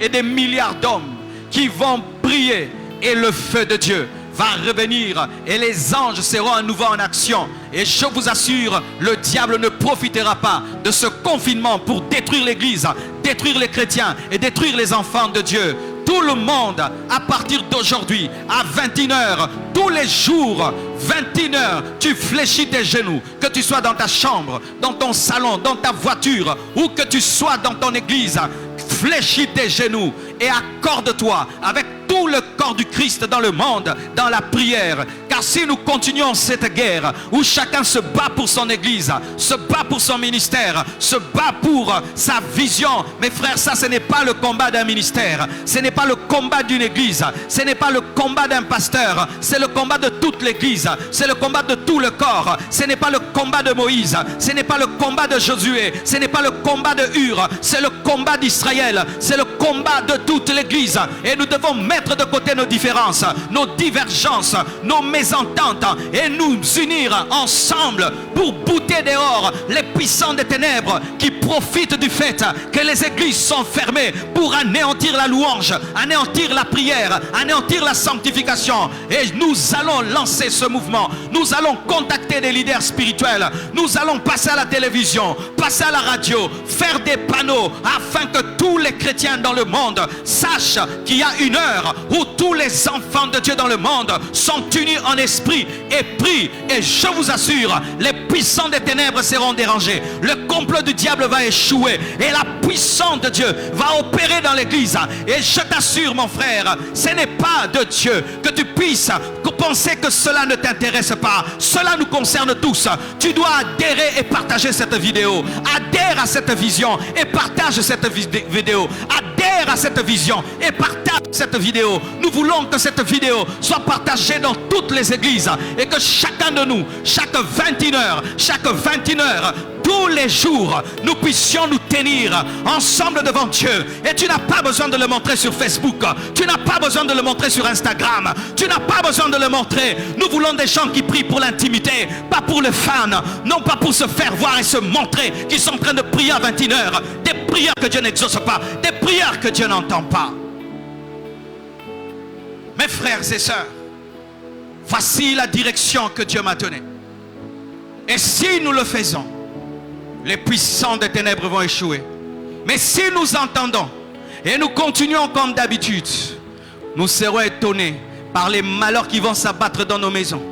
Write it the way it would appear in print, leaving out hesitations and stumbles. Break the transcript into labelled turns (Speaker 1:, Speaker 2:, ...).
Speaker 1: et des milliards d'hommes qui vont prier et le feu de Dieu va revenir et les anges seront à nouveau en action. Et je vous assure, le diable ne profitera pas de ce confinement pour détruire l'église, détruire les chrétiens et détruire les enfants de Dieu. Tout le monde, à partir d'aujourd'hui, à 21h, tous les jours, 21h, tu fléchis tes genoux. Que tu sois dans ta chambre, dans ton salon, dans ta voiture, ou que tu sois dans ton église, fléchis tes genoux et accorde-toi avec tout le corps du Christ dans le monde, dans la prière. Car si nous continuons cette guerre où chacun se bat pour son église, se bat pour son ministère, se bat pour sa vision, mes frères, ça ce n'est pas le combat d'un ministère, ce n'est pas le combat d'une église, ce n'est pas le combat d'un pasteur, c'est le combat de toute l'église, c'est le combat de tout le corps. Ce n'est pas le combat de Moïse, ce n'est pas le combat de Josué, ce n'est pas le combat de Hur, c'est le combat d'Israël, c'est le combat de toute l'église. Et nous devons mettre de côté nos différences, nos divergences, nos mésententes et nous unir ensemble pour bouter dehors les puissants des ténèbres qui profitent du fait que les églises sont fermées pour anéantir la louange, anéantir la prière, anéantir la sanctification. Et nous allons lancer ce mouvement, nous allons contacter des leaders spirituels, nous allons passer à la télévision, passer à la radio, faire des panneaux afin que tous les chrétiens dans le monde sachent qu'il y a une heure où tous les enfants de Dieu dans le monde sont unis en esprit et prient. Et je vous assure, les puissants des ténèbres seront dérangés, le complot du diable va échouer et la puissance de Dieu va opérer dans l'église. Et je t'assure mon frère, ce n'est pas de Dieu que tu puisses penser que cela ne t'intéresse pas. Cela nous concerne tous. Tu dois adhérer et partager cette vidéo. Adhère à cette vision et partage cette vidéo. Adhère à cette vision et partage cette vidéo. Nous voulons que cette vidéo soit partagée dans toutes les églises et que chacun de nous, chaque 21h, tous les jours, nous puissions nous tenir ensemble devant Dieu. Et tu n'as pas besoin de le montrer sur Facebook. Tu n'as pas besoin de le montrer sur Instagram. Tu n'as pas besoin de le montrer. Nous voulons des gens qui prient pour l'intimité, pas pour le fan, non pas pour se faire voir et se montrer qu'ils sont en train de prier à 21h. Des prières que Dieu n'exauce pas, des prières que Dieu n'entend pas. Mes frères et sœurs, voici la direction que Dieu m'a donnée. Et si nous le faisons, les puissants des ténèbres vont échouer. Mais si nous entendons et nous continuons comme d'habitude, nous serons étonnés par les malheurs qui vont s'abattre dans nos maisons.